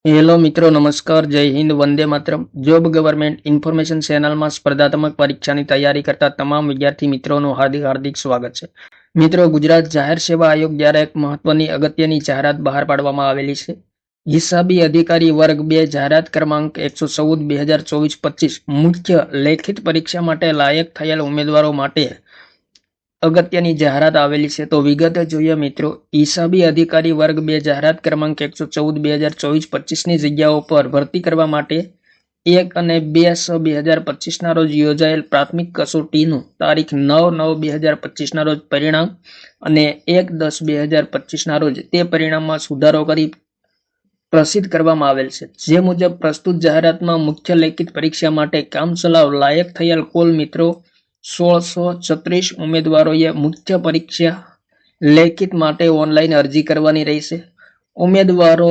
Hello મિત્રો, નમસ્કાર, જય Hind, Vande Mataram. Job government information ચેનલમાં સ્પર્ધાત્મક પરીક્ષાની તૈયારી કરતા તમામ વિદ્યાર્થી મિત્રોનું હાર્દિક સ્વાગત છે. મિત્રો, ગુજરાત જાહેર સેવા આયોગ દ્વારા એક મહત્વની અગત્યની જાહેરાત બહાર પાડવામાં આવેલી છે. હિસાબી અધિકારી વર્ગ 2 જાહેરાત ક્રમાંક 114 2024-25 મુખ્ય લેખિત પરીક્ષા માટે લાયક થયેલ ઉમેદવારો માટે અગત્યની જાહેરાત આવેલી છે. તો વિગતે જોઈએ મિત્રો. હિસાબી અધિકારી વર્ગ 2 જાહેરાત ક્રમાંક 114 2024-25 ની જગ્યાઓ પર ભરતી કરવા માટે 1 અને 2/6/2025 ના રોજ યોજાયેલ પ્રાથમિક કસોટીનું તારીખ 9/9/2025 ના રોજ પરિણામ અને 1/10/2025 ના રોજ તે પરિણામમાં સુધારો કરી પ્રસિદ્ધ કરવામાં આવેલ છે. જે મુજબ પ્રસ્તુત જાહેરાતમાં મુખ્ય લેખિત પરીક્ષા માટે કામચલાઉ લાયક થયેલ કુલ મિત્રો 1636 ઉમેદવારોએ મુખ્ય પરીક્ષા લેખિત માટે ઓનલાઈન અરજી કરવાની રહેશે. ઉમેદવારો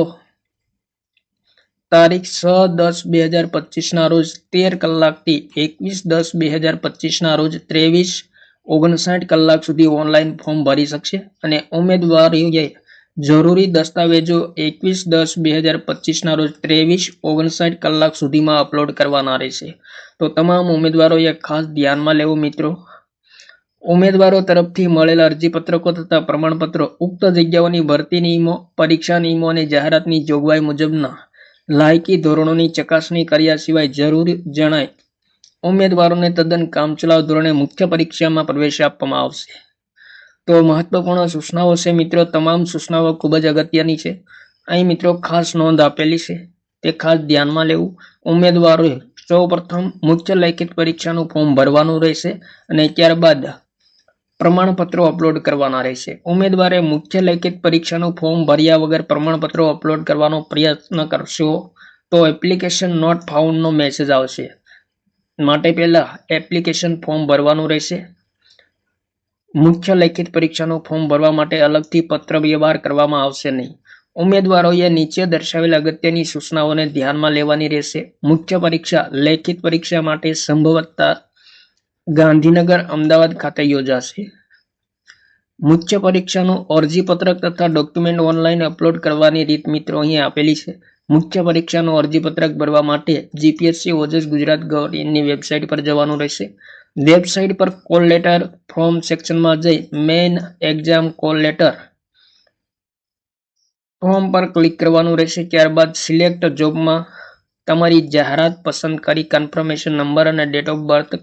તારીખ 6/10/2025 ના રોજ 13 કલાકથી 21/10/2025 ના રોજ 23:59 કલાક સુધી ઓનલાઈન ફોર્મ ભરી શકશે અને ઉમેદવારોએ જરૂરી દસ્તાવેજો 21/10/2025 ના રોજ 23:59 કલાક સુધીમાં અપલોડ કરવાના રહેશે. તો તમામ ઉમેદવારોએ ખાસ ધ્યાનમાં લેવું મિત્રો. ઉમેદવારો તરફથી મળેલ અરજીપત્રકો તથા પ્રમાણપત્રો ઉક્ત જગ્યાઓની ભરતી નિયમો, પરીક્ષા નિયમો અને જાહેરાતની જોગવાઈ મુજબના લાયકી ધોરણોની ચકાસણી કર્યા સિવાય જરૂર જણાય ઉમેદવારોને તદ્દન કામચલાઉ ધોરણે મુખ્ય પરીક્ષામાં પ્રવેશ આપવામાં આવશે. તો મહત્વપૂર્ણ સૂચનાઓ છે મિત્રો. તમામ સૂચનાઓ ખૂબ જ અગત્યની છે. અહીં મિત્રો ખાસ નોંધ આપેલી છે, તે ખાસ ધ્યાનમાં લેવું. ઉમેદવારોએ સૌપ્રથમ મુખ્ય લેખિત પરીક્ષાનું ફોર્મ ભરવાનું રહેશે અને ત્યારબાદ પ્રમાણપત્રો અપલોડ કરવાના રહેશે. ઉમેદવારે મુખ્ય લેખિત પરીક્ષાનું ફોર્મ ભર્યા વગર પ્રમાણપત્રો અપલોડ કરવાનો પ્રયત્ન કરશો તો એપ્લિકેશન નોટ ફાઉન્ડનો મેસેજ આવશે. માટે પહેલા એપ્લિકેશન ફોર્મ ભરવાનું રહેશે. મુખ્ય લેખિત પરીક્ષાનું ફોર્મ ભરવા માટે અલગથી પત્ર વ્યવહાર કરવામાં આવશે નહીં. ઉમેદવારોએ નીચે દર્શાવેલ અગત્યની સૂચનાઓને ધ્યાનમાં લેવાની રહેશે. મુખ્ય પરીક્ષા લેખિત પરીક્ષા માટે સંભવતઃ ગાંધીનગર, અમદાવાદ ખાતે યોજાશે. મુખ્ય પરીક્ષાનું અરજીપત્રક તથા ડોક્યુમેન્ટ ઓનલાઈન અપલોડ કરવાની રીત મિત્રો અહીં આપેલી છે. મુખ્ય પરીક્ષાનું અરજીપત્રક ભરવા માટે જીપીએસસી ઓજસ ગુજરાત ગવર્મેન્ટની વેબસાઇટ પર જવાનું રહેશે. વેબસાઇટ પર કોલ લેટર ફ્રોમ સેક્શનમાં જઈ main exam call letter form પર ક્લિક કરવાનું રહેશે. ત્યારબાદ સિલેક્ટ જોબમાં તમારી જાહેરાત પસંદ કરી કન્ફર્મેશન નંબર અને ડેટ ઓફ બર્થ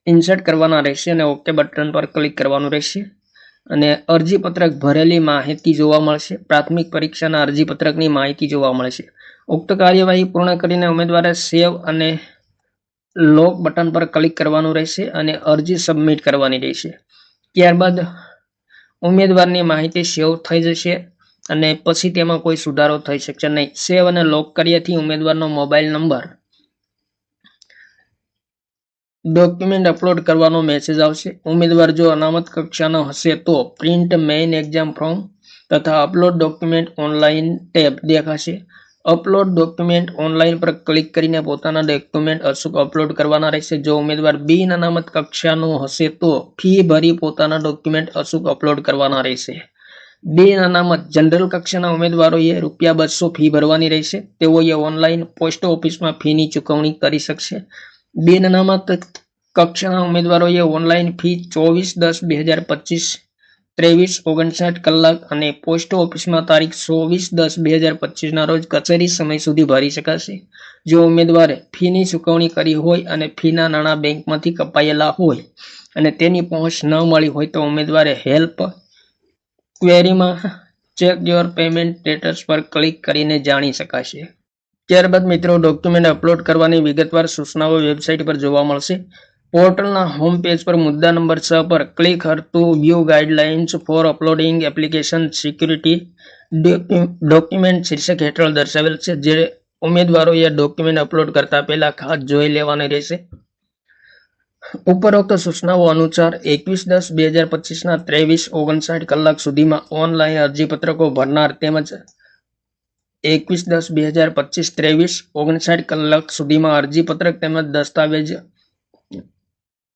ઇન્સર્ટ કરવાના રહેશે અને ઓકે બટન પર ક્લિક કરવાનું રહેશે અને અરજીપત્રક ભરેલી માહિતી જોવા મળશે. પ્રાથમિક પરીક્ષાના અરજીપત્રકની માહિતી જોવા મળશે. ઉક્ત કાર્યવાહી પૂર્ણ કરીને ઉમેદવારે સેવ અને લોક બટન પર ક્લિક કરવાનું રહેશે અને અરજી સબમિટ કરવાની રહેશે. ત્યારબાદ ઉમેદવારની માહિતી સેવ થઈ જશે અને પછી તેમાં કોઈ સુધારો થઈ શકશે નહીં. સેવ અને લોક કર્યાથી ઉમેદવારનો મોબાઈલ નંબર ડોક્યુમેન્ટ અપલોડ કરવાનો મેસેજ આવશે. ઉમેદવાર જો અનામત કક્ષાનો હશે તો પ્રિન્ટ મેઇન એક્ઝામ ફોર્મ તથા અપલોડ ડોક્યુમેન્ટ ઓનલાઈન ટેબ દેખાશે. અપલોડ ડોક્યુમેન્ટ ઓનલાઈન પર ક્લિક કરીને પોતાના ડોક્યુમેન્ટ અચૂક અપલોડ કરવાના રહેશે. જો ઉમેદવાર બિન અનામત કક્ષાનો હશે તો ફી ભરી પોતાના ડોક્યુમેન્ટ અચૂક અપલોડ કરવાના રહેશે. બિન અનામત જનરલ કક્ષાના ઉમેદવારોએ ₹200 ફી ભરવાની રહેશે. તેઓએ ઓનલાઈન પોસ્ટ ઓફિસમાં ફીની ચૂકવણી કરી શકશે. બિન અનામત કક્ષાના ઉમેદવારોએ ઓનલાઈન ફી 24/10/2025 23:59 કલાક અને પોસ્ટ ઓફિસમાં તારીખ 24/10/2025 ના રોજ કચેરી સમય સુધી ભરી શકાશે. જો ઉમેદવારે ફીની ચૂકવણી કરી હોય અને ફીના નાણાં બેંકમાંથી કપાયેલા હોય અને તેની પહોંચ ન મળી હોય તો ઉમેદવારે હેલ્પ ક્વેરીમાં ચેક યોર પેમેન્ટ સ્ટેટસ પર ક્લિક કરીને જાણી શકાશે. ત્યારબાદ મિત્રો ડોક્યુમેન્ટ અપલોડ કરવાની વિગતવાર સૂચનાઓ વેબસાઇટ પર જોવા મળશે. પોર્ટલના હોમ પેજ પર મુદ્દા નંબર 6 પર click here to view guidelines for uploading application security document શીર્ષક હેઠળ દર્શાવેલ છે, જે ઉમેદવારોએ ડોક્યુમેન્ટ અપલોડ કરતા પહેલા ખાસ જોઈ લેવાની રહેશે. ઉપરોક્ત સૂચનાઓ અનુસાર 21/10/2025 ના 23:59 કલાક સુધીમાં ઓનલાઈન અરજીપત્રકો ભરનાર તેમજ 21/10/2025 23:59 કલાક સુધીમાં અરજીપત્રક તેમજ દસ્તાવેજ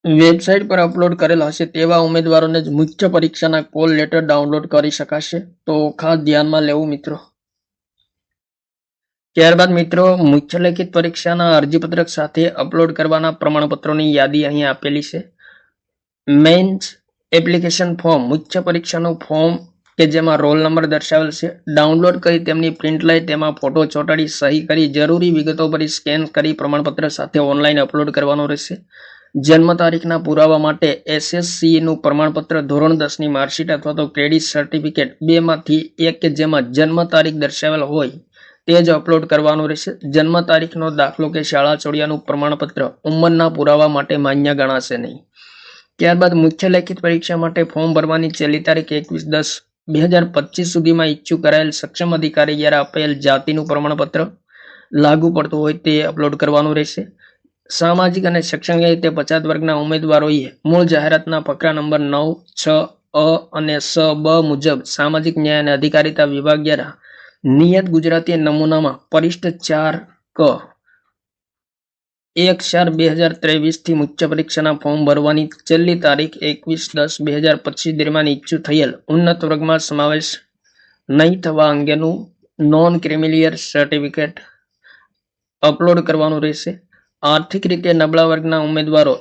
વેબસાઇટ પર અપલોડ કરેલ હશે તેવા ઉમેદવારોને જ મુખ્ય પરીક્ષાના કોલ લેટર ડાઉનલોડ કરી શકાશે. તો ખાસ ધ્યાનમાં લેવું મિત્રો. ત્યારબાદ મિત્રો મુખ્ય લેખિત પરીક્ષાના અરજીપત્રક સાથે અપલોડ કરવાના પ્રમાણપત્રોની યાદી અહીં આપેલી છે. મેન્સ એપ્લિકેશન ફોર્મ, મુખ્ય પરીક્ષાનું ફોર્મ કે જેમાં રોલ નંબર દર્શાવેલ છે, ડાઉનલોડ કરી તેમની પ્રિન્ટ લઈ તેમાં ફોટો ચોંટાડી સહી કરી જરૂરી વિગતો ભરી સ્કેન કરી પ્રમાણપત્ર સાથે ઓનલાઈન અપલોડ કરવાનું રહેશે. જન્મ તારીખના પુરાવા માટે SSCનું પ્રમાણપત્ર, ધોરણ 10ની માર્કશીટ અથવા તો ક્રેડિટ સર્ટિફિકેટ બેમાંથી એક કે જેમાં જન્મ તારીખ દર્શાવેલ હોય તે જ અપલોડ કરવાનું રહેશે. જન્મ તારીખનો દાખલો કે શાળા ચોડિયાનું પ્રમાણપત્ર ઉંમરના પુરાવા માટે માન્ય ગણાશે નહીં. ત્યારબાદ મુખ્ય લેખિત પરીક્ષા માટે ફોર્મ ભરવાની છેલ્લી તારીખ 21/10/2025 સુધીમાં ઈચ્છુક કરાયેલ સક્ષમ અધિકારી દ્વારા આપેલ જાતિનું પ્રમાણપત્ર લાગુ પડતું હોય તે અપલોડ કરવાનું રહેશે. સામાજિક અને શૈક્ષણિક રીતે પછાત વર્ગના ઉમેદવારોએ મૂળ જાહેરાતના ફકરા નંબર 9(6)(અ) અને 6(બ) મુજબ સામાજિક ન્યાય અને અધિકારીતા વિભાગ દ્વારા નિયત ગુજરાતી નમૂનામાં પરિશિષ્ટ 4(ક) 1/4/2023 થી મુખ્ય પરીક્ષાના ફોર્મ ભરવાની છેલ્લી તારીખ 21/10/2025 દરમિયાન ઈચ્છુક થયેલ ઉન્નત વર્ગમાં સમાવેશ નહીં થવા અંગેનું નોન ક્રિમિલિયર સર્ટિફિકેટ અપલોડ કરવાનું રહેશે. આર્થિક રીતે નબળા વર્ગના ઉમેદવારો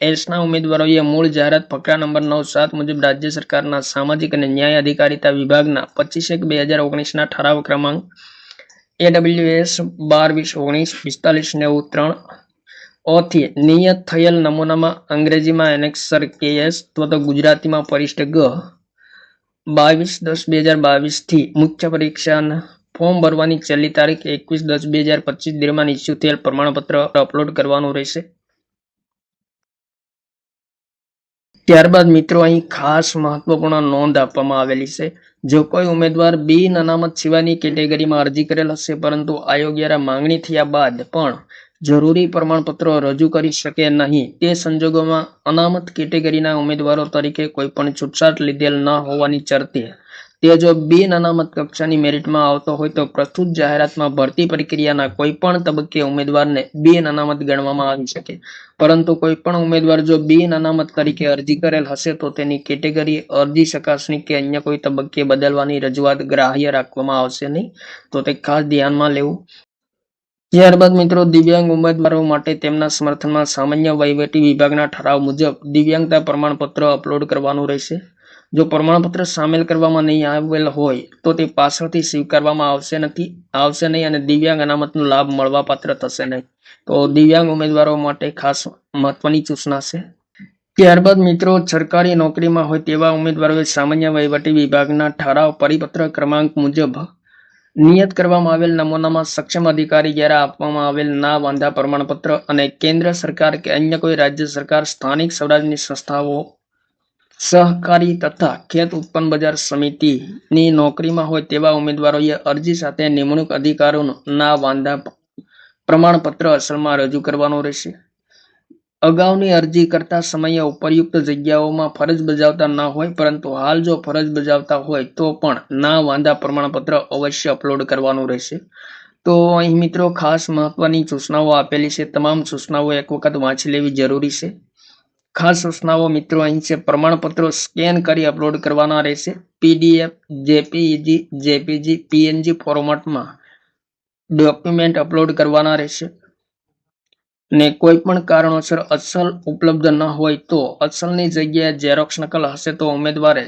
EWSના ઉમેદવારોએ મૂળ જાહેરાત ફકરા નંબર 9(7) મુજબ રાજ્ય સરકારના સામાજિક અને ન્યાય અધિકારીતા વિભાગના 25/1/2019ના ઠરાવ ક્રમાંક AWS 12-20-19-45-93 થી નિયત થયેલ નમૂનામાં અંગ્રેજીમાં એનેક્સર KS અથવા તો ગુજરાતીમાં પરિશિષ્ટ G 22/10/2022 થી મુખ્ય પરીક્ષાના ફોર્મ ભરવાની છેલ્લી તારીખ 21/10/2025 દરમિયાન ઇસ્યુ થયેલ પ્રમાણપત્ર અપલોડ કરવાનું રહેશે. ત્યારબાદ મિત્રો અહીં ખાસ મહત્વપૂર્ણ નોંધ આપવામાં આવેલી છે. જો કોઈ ઉમેદવાર બિન અનામત સિવાયની કેટેગરીમાં અરજી કરેલ હશે પરંતુ આયોગ દ્વારા માંગણી થયા બાદ પણ જરૂરી પ્રમાણપત્રો રજૂ કરી શકે નહીં, તે સંજોગોમાં અનામત કેટેગરીના ઉમેદવારો તરીકે કોઈ પણ છૂટછાટ લીધેલ ન હોવાની શરતે તે જો બિન અનામત કક્ષાની મેરિટમાં આવતો હોય તો પ્રસ્તુત જાહેરાતમાં ભરતી પ્રક્રિયાના કોઈ પણ તબક્કે ઉમેદવારને બિન અનામત ગણવામાં આવી શકે. પરંતુ કોઈ પણ ઉમેદવાર જો બિન અનામત તરીકે અરજી કરેલ હશે તો તેની કેટેગરી, અરજી ચકાસણી કે અન્ય કોઈ તબક્કે બદલવાની રજૂઆત ગ્રાહ્ય રાખવામાં આવશે નહીં, તો તે ખાસ ધ્યાનમાં લેવું. ત્યારબાદ મિત્રો દિવ્યાંગ ઉમેદવારો માટે તેમના સમર્થનમાં સામાન્ય વહીવટી વિભાગના ઠરાવ મુજબ દિવ્યાંગતા પ્રમાણપત્ર અપલોડ કરવાનું રહેશે. જો પ્રમાણપત્ર સામેલ કરવામાં નહીં આવેલ હોય તો તે પાછળથી સ્વીકારવામાં આવશે નહીં અને દિવ્યાંગ અનામતનો લાભ મળવાપાત્ર થશે નહીં. તો દિવ્યાંગ ઉમેદવારો માટે ખાસ મહત્વની સૂચના છે. ત્યારબાદ મિત્રો સરકારી નોકરીમાં હોય તેવા ઉમેદવારોએ સામાન્ય વહીવટી વિભાગના ઠરાવ પરિપત્ર ક્રમાંક મુજબ નિયત કરવામાં આવેલ નમૂનામાં સક્ષમ અધિકારી દ્વારા આપવામાં આવેલ ના વાંધા પ્રમાણપત્ર અને કેન્દ્ર સરકાર કે અન્ય કોઈ રાજ્ય સરકાર, સ્થાનિક સ્વરાજ્યની સંસ્થાઓ, સહકારી તથા ખેત ઉત્પન્ન બજાર સમિતિની નોકરીમાં હોય તેવા ઉમેદવારોએ અરજી સાથે નિમણૂક અધિકારીનું ના વાંધા પ્રમાણપત્ર અસલમાં રજૂ કરવાનું રહેશે. અગાઉની અરજી કરતા સમયે ઉપરયુક્ત જગ્યાઓમાં ફરજ બજાવતા ન હોય પરંતુ હાલ જો ફરજ બજાવતા હોય તો પણ ના વાંધા પ્રમાણપત્ર અવશ્ય અપલોડ કરવાનું રહેશે. તો અહીં મિત્રો ખાસ મહત્વની સૂચનાઓ આપેલી છે. તમામ સૂચનાઓ એક વખત વાંચી લેવી જરૂરી છે. ખાસ સૂચનાઓ મિત્રો અહીં છે. પ્રમાણપત્રો સ્કેન કરી અપલોડ કરવાના રહેશે. PDF, JPEG, JPG, PNG ફોર્મેટમાં ડોક્યુમેન્ટ અપલોડ કરવાના રહેશે. ને કોઈ પણ કારણોસર અસલ ઉપલબ્ધ ન હોય તો અસલની જગ્યાએ ઝેરોક્ષ નકલ હશે તો ઉમેદવારે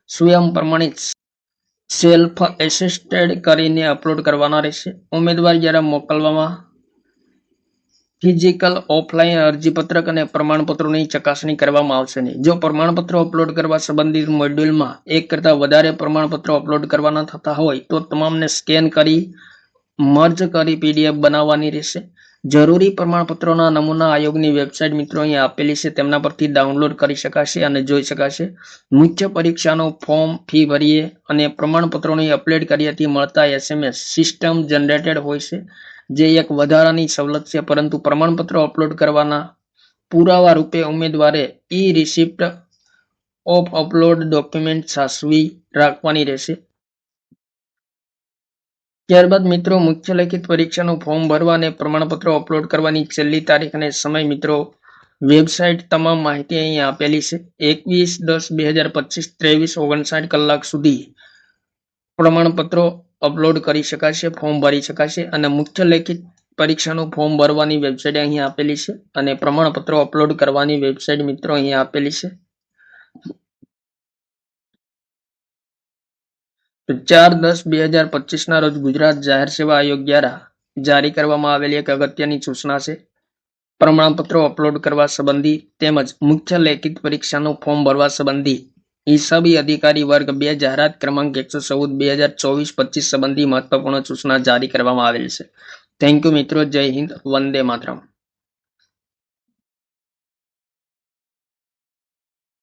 સ્વયં પ્રમાણિત સેલ્ફ એટેસ્ટેડ કરીને અપલોડ કરવાના રહેશે. ઉમેદવાર દ્વારા મોકલવામાં ફિઝિકલ, ઓફલાઈન અરજીપત્રક અને પ્રમાણપત્રોની ચકાસણી કરવામાં આવશે નહીં. જો પ્રમાણપત્રો અપલોડ કરવા સંબંધિત મોડ્યુલમાં એક કરતાં વધારે પ્રમાણપત્રો અપલોડ કરવાના થતા હોય તો તમામને સ્કેન કરી મર્જ કરી PDF બનાવવાની રહેશે. જરૂરી પ્રમાણપત્રોના નમૂના આયોગની વેબસાઇટ મિત્રો અહીં આપેલી છે, તેમના પરથી ડાઉનલોડ કરી શકાશે અને જોઈ શકાશે. મુખ્ય પરીક્ષાનું ફોર્મ, ફી ભરીએ અને પ્રમાણપત્રોની અપલોડ કર્યાથી મળતા SMS સિસ્ટમ જનરેટેડ હોય છે, જે એક વધારાની સવલત છે. પરંતુ પ્રમાણપત્રો અપલોડ કરવાના પુરાવા રૂપે ઉમેદવારે રિસિપ્ટ ઓફ અપલોડ ડોક્યુમેન્ટ સાચવી રાખવાની રહેશે. ત્યારબાદ મિત્રો મુખ્ય લેખિત પરીક્ષાનું ફોર્મ ભરવા અને પ્રમાણપત્રો અપલોડ કરવાની છેલ્લી તારીખ અને સમય મિત્રો વેબસાઇટ તમામ માહિતી અહીં આપેલી છે. 21/10/2025 23:59 કલાક સુધી પ્રમાણપત્રો અપલોડ કરી શકાશે, ફોર્મ ભરી શકાશે અને મુખ્ય લેખિત પરીક્ષાનું ફોર્મ ભરવાની વેબસાઇટ અહીંયા આપેલી છે અને પ્રમાણપત્રો અપલોડ કરવાની વેબસાઇટ મિત્રો અહીંયા આપેલી છે. 4/10/2025 રોજ ગુજરાત જાહેર સેવા આયોગ દ્વારા જારી કરવામાં આવેલી એક અગત્યની સૂચના છે. પ્રમાણપત્રો અપલોડ કરવા સંબંધી તેમજ મુખ્ય લેખિત પરીક્ષાનું ફોર્મ ભરવા સંબંધી હિસાબી અધિકારી વર્ગ 2 જાહેરાત ક્રમાંક 114/2024-25 સંબંધી મહત્વપૂર્ણ સૂચના જારી કરવામાં આવેલ છે. થેન્ક યુ મિત્રો. જય હિન્દ. વંદે માતરમ.